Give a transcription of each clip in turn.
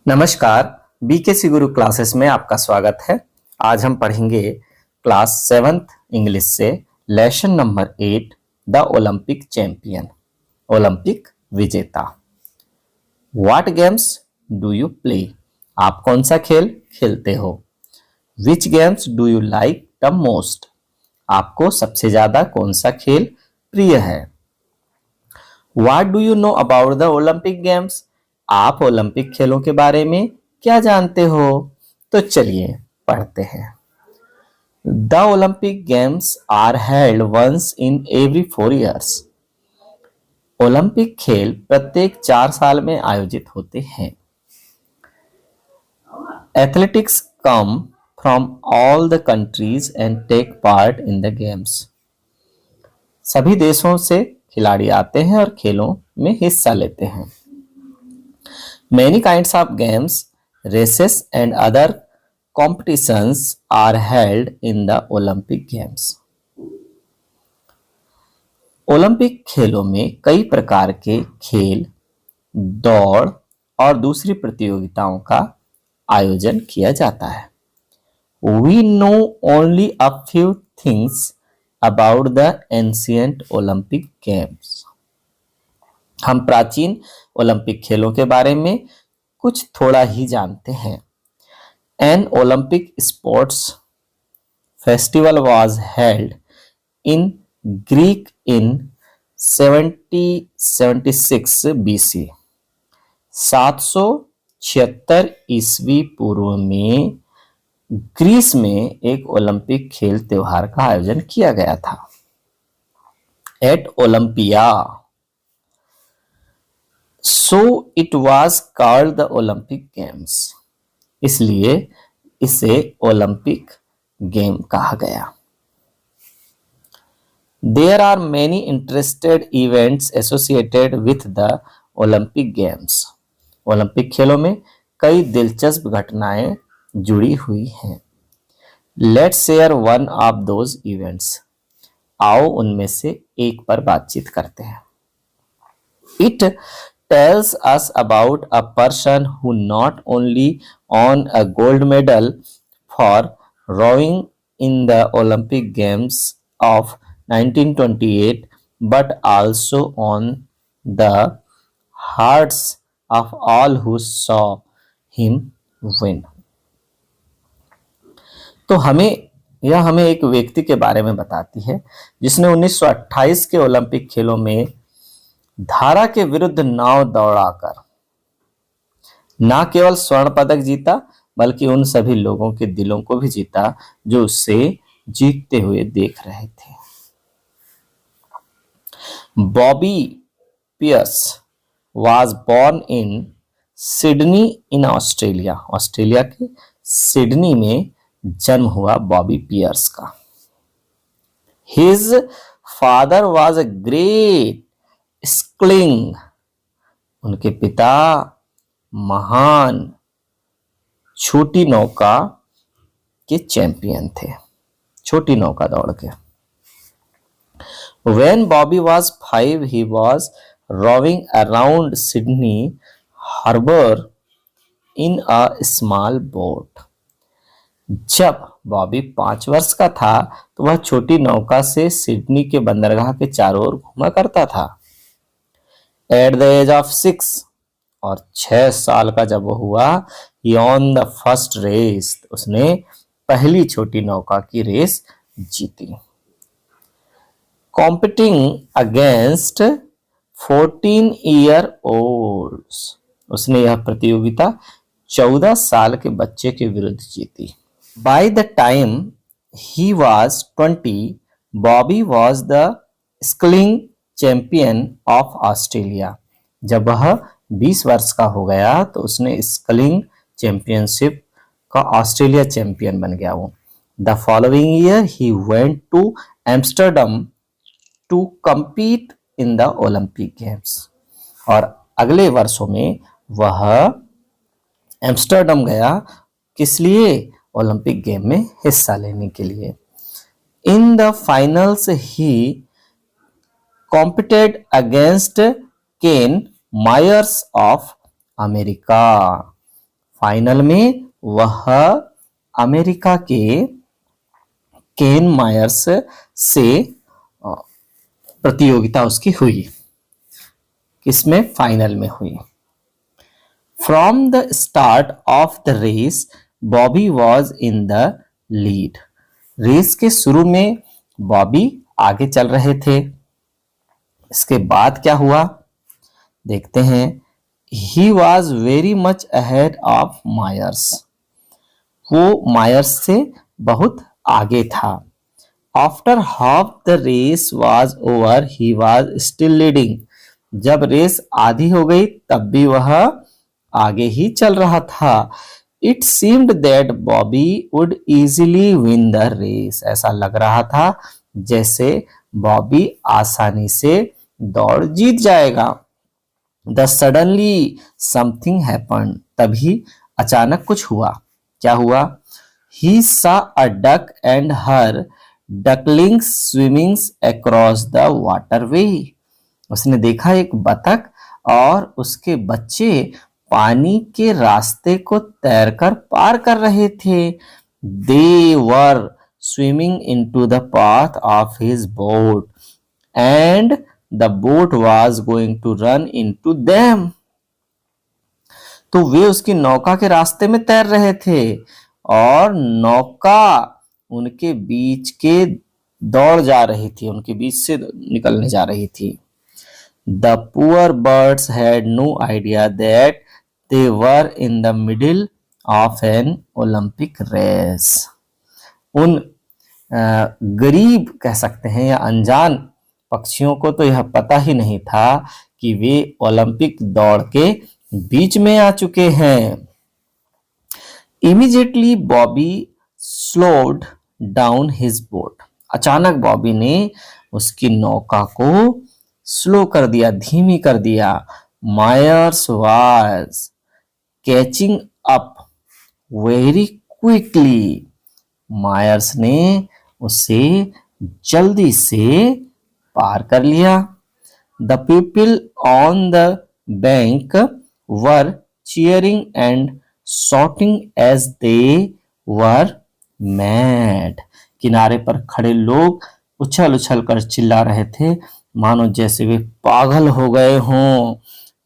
नमस्कार, बीकेसी गुरु क्लासेस में आपका स्वागत है। आज हम पढ़ेंगे क्लास 7th इंग्लिश से lesson number 8 the Olympic champion, Olympic विजेता। What games do you play? आप कौन सा खेल खेलते हो? Which games do you like the most? आपको सबसे ज्यादा कौन सा खेल प्रिय है? What do you know about the Olympic games? आप ओलंपिक खेलों के बारे में क्या जानते हो? तो चलिए पढ़ते हैं। The Olympic games are held once in every 4 years। Olympic खेल प्रत्येक 4 साल में आयोजित होते हैं। Athletics come from all the countries and take part in the games. सभी देशों से खिलाड़ी आते हैं और खेलों में हिस्सा लेते हैं। Many kinds of games, races and other competitions are held in the Olympic Games। Olympic खेलों में कई प्रकार के खेल, दौड़ और दूसरी प्रतियोगिताओं का आयोजन किया जाता है। We know only a few things about the ancient Olympic Games। हम प्राचीन ओलंपिक खेलों के बारे में कुछ थोड़ा ही जानते हैं। An Olympic sports festival was held in Greek in 776 BC। 776 ईस्वी पूर्व में ग्रीस में एक ओलंपिक खेल त्योहार का आयोजन किया गया था। At Olympia, so it was called the Olympic games. इसलिए इसे ओलंपिक गेम कहा गया। There are many interested events associated with the Olympic games. Olympic खेलों में कई दिलचस्प घटनाएं जुड़ी हुई हैं। Let's share one of those events. आओ उनमें से एक पर बातचीत करते हैं। It tells us about a person who not only won a gold medal for rowing in the Olympic Games of 1928 but also won the hearts of all who saw him win। तो हमें एक व्यक्ति के बारे में बताती है जिसने 1928 के ओलंपिक खेलों में धारा के विरुद्ध नाव दौड़ाकर न केवल स्वर्ण पदक जीता बल्कि उन सभी लोगों के दिलों को भी जीता जो उसे जीतते हुए देख रहे थे। Bobby Pearce was born in Sydney in Australia. Australia के सिडनी में जन्म हुआ बॉबी पियर्स का। His father was a great sculling, उनके पिता महान छोटी नौका के चैंपियन थे, छोटी नौका दौड़ के। When Bobby was 5, he was rowing around Sydney Harbour in a small boat। जब बॉबी 5 वर्ष का था तो वह छोटी नौका से सिडनी के बंदरगाह के चारों ओर घूमा करता था। एट द एज ऑफ 6, और 6 साल का जब वो हुआ, he won the first race, उसने पहली छोटी नौका की रेस जीती। Competing against 14-year-olds, उसने यह प्रतियोगिता 14 साल के बच्चे के विरुद्ध जीती। By the time he was 20, Bobby was the sculling champion of Australia. जब वह 20 वर्ष का हो गया तो उसने स्कलिंग चैंपियनशिप का ऑस्ट्रेलिया चैंपियन बन गया वो। The following year he went to Amsterdam to compete in the Olympic games. और अगले वर्षों में वह एम्स्टर्डम गया, किस लिए? ओलंपिक गेम में हिस्सा लेने के लिए। In the finals he competed against Ken Myers of America. Final में वह अमेरिका के केन मायर्स से प्रतियोगिता उसकी हुई। किसमें? फाइनल में हुई। From the start of the race Bobby was in the lead. Race के शुरू में बॉबी आगे चल रहे थे। इसके बाद क्या हुआ देखते हैं। He was very much ahead of Myers. वो मायर्स से बहुत आगे था। After half the race was over he was still leading. जब रेस आधी हो गई तब भी वह आगे ही चल रहा था। It seemed that Bobby would easily win the race. ऐसा लग रहा था जैसे बॉबी आसानी से दौड़ जीत जाएगा। The suddenly something happened. तभी अचानक कुछ हुआ। क्या हुआ? ही सा a duck and her ducklings swimming across the waterway. उसने देखा एक बतख और उसके बच्चे पानी के रास्ते को तैरकर पार कर रहे थे। They were swimming into the path of his boat and the boat was going to run into them. तो वे उसकी नौका के रास्ते में तैर रहे थे और नौका उनके बीच के दौड़ जा रही थी, उनके बीच से निकलने जा रही थी। The poor birds had no idea that they were in the middle of an Olympic race. उन गरीब कह सकते हैं या अनजान पक्षियों को तो यह पता ही नहीं था कि वे ओलंपिक दौड़ के बीच में आ चुके हैं। Immediately Bobby slowed down his boat. अचानक बॉबी ने उसकी नौका को स्लो कर दिया, धीमी कर दिया। Myers was catching up very quickly. Myers ने उसे जल्दी से पार कर लिया। The people on the bank were cheering and shouting as they were mad. किनारे पर खड़े लोग उछल उछल कर चिल्ला रहे थे मानो जैसे वे पागल हो गए हों।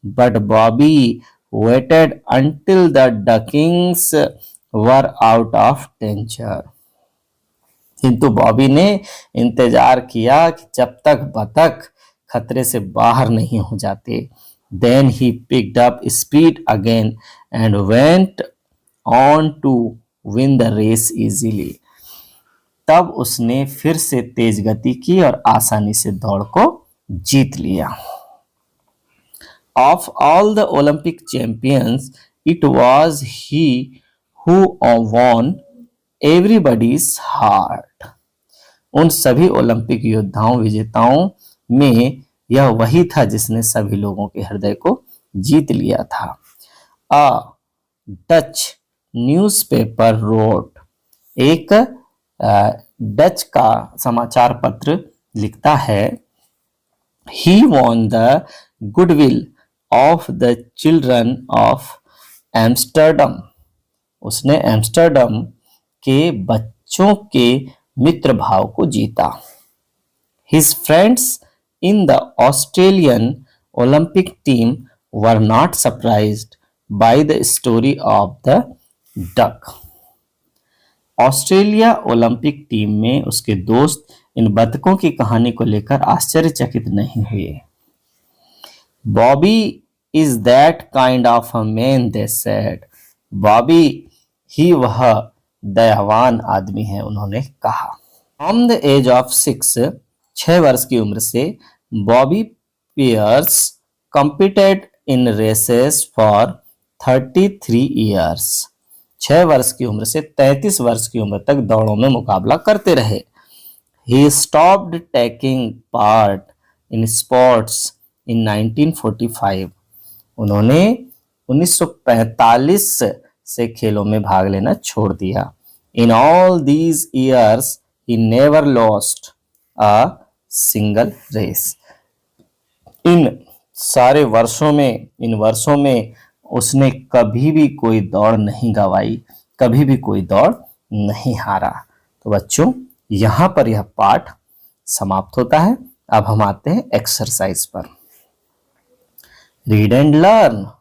But Bobby waited until the ducklings were out of danger. किंतु बॉबी ने इंतजार किया कि जब तक बतख खतरे से बाहर नहीं हो जाते। Then he picked up speed again and went on to win the race easily. तब उसने फिर से तेज गति की और आसानी से दौड़ को जीत लिया। Of all the Olympic champions, it was he who won everybody's heart. उन सभी ओलंपिक योद्धाओं विजेताओं में यह वही था जिसने सभी लोगों के हृदय को जीत लिया था। A Dutch newspaper wrote, एक डच का समाचार पत्र लिखता है, he won the goodwill of the children of Amsterdam. उसने एम्स्टर्डम के बच्चों के मित्र भाव को जीता। His friends in the Australian Olympic team were not surprised by the story of the duck. Australia Olympic team में उसके दोस्त इन बतखों की कहानी को लेकर आश्चर्यचकित नहीं हुए। Bobby is that kind of a man, they said. Bobby ही वह दयावान आदमी है, उन्होंने कहा। फ्रॉम द एज ऑफ 6 वर्ष की उम्र से Bobby Pearce competed in races for 33 years. 6 वर्ष की उम्र से 33 वर्ष की उम्र तक दौड़ों में मुकाबला करते रहे। He stopped taking part in sports in 1945. उन्होंने 1945 से खेलों में भाग लेना छोड़ दिया। In all these years, he never lost a single race. इन सारे वर्षों में, इन वर्षों में उसने कभी भी कोई दौड़ नहीं गंवाई, कभी भी कोई दौड़ नहीं हारा। तो बच्चों यहां पर यह पाठ समाप्त होता है। अब हम आते हैं एक्सरसाइज पर। Read and learn.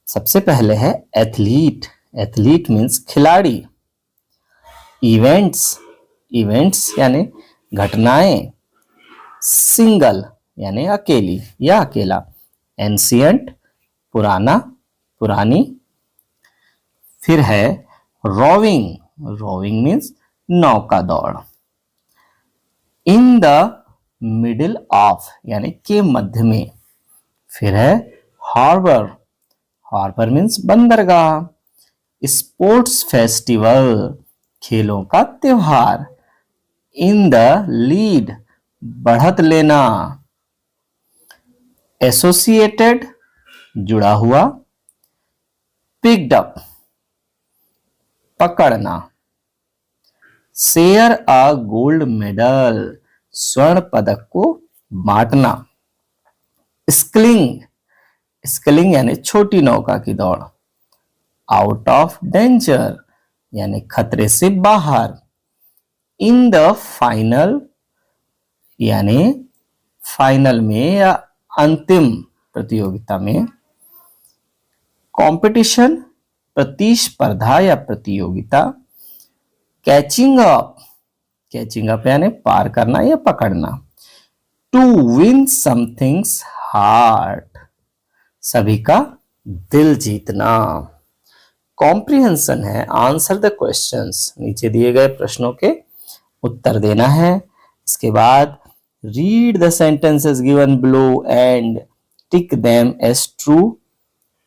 सबसे पहले है एथलीट। एथलीट मीन्स खिलाड़ी। इवेंट्स, इवेंट्स यानी घटनाएं। सिंगल यानी अकेली या अकेला। एंशियंट पुराना, पुरानी। फिर है रोविंग। रोविंग मीन्स नौका दौड़। इन द मिडिल ऑफ यानी के मध्य में। फिर है हार्बर। हार्बर मीन्स बंदरगाह। स्पोर्ट्स फेस्टिवल खेलों का त्योहार। इन द लीड बढ़त लेना। एसोसिएटेड जुड़ा हुआ। पिक्ड अप पकड़ना। शेयर अ गोल्ड मेडल स्वर्ण पदक को बांटना। स्किलिंग, स्किलिंग यानी छोटी नौका की दौड़। आउट ऑफ डेंजर यानी खतरे से बाहर। इन द फाइनल यानी फाइनल में या अंतिम प्रतियोगिता में। कंपटीशन प्रतिस्पर्धा या प्रतियोगिता। कैचिंग अप, कैचिंग अप यानी पार करना या पकड़ना। टू विन समथिंग्स हार्ट सभी का दिल जीतना। कॉम्प्रिहेंशन है आंसर द क्वेश्चंस, नीचे दिए गए प्रश्नों के उत्तर देना है। इसके बाद read the sentences given below and tick them as true.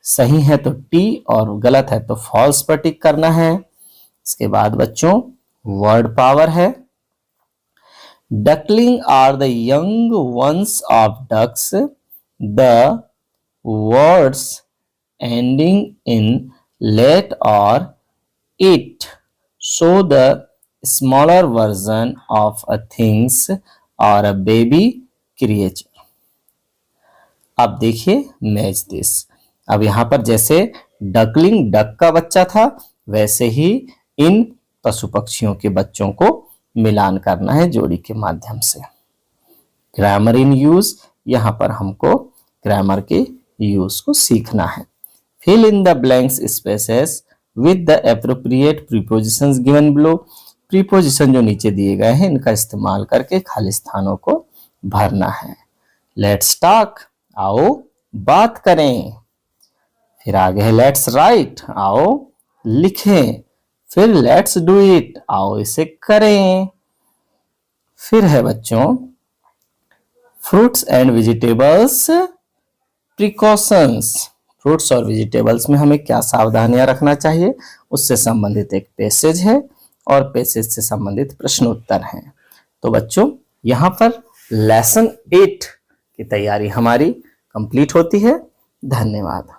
सही है तो टी और गलत है तो फॉल्स पर टिक करना है। इसके बाद बच्चों वर्ड पावर है। Duckling are the young ones of ducks. The words ending in let और it show the smaller version of a things or a baby creature। अब देखिए मैच दिस। अब यहां पर जैसे डकलिंग डक का बच्चा था वैसे ही इन पशु पक्षियों के बच्चों को मिलान करना है जोड़ी के माध्यम से। ग्रामर इन यूज, यहां पर हमको ग्रामर के यूज को सीखना है। Fill in the blanks spaces with the appropriate prepositions given below. Preposition जो नीचे दिए गए हैं इनका इस्तेमाल करके खाली स्थानों को भरना है। लेट्स टॉक, आओ बात करें। फिर आगे है लेट्स राइट, आओ लिखें। फिर लेट्स डू इट, आओ इसे करें। फिर है बच्चों fruits and vegetables precautions. Fruits और वेजिटेबल्स में हमें क्या सावधानियां रखना चाहिए उससे संबंधित एक पैसेज है और पैसेज से संबंधित प्रश्न उत्तर हैं। तो बच्चों यहां पर लेसन 8 की तैयारी हमारी कंप्लीट होती है। धन्यवाद।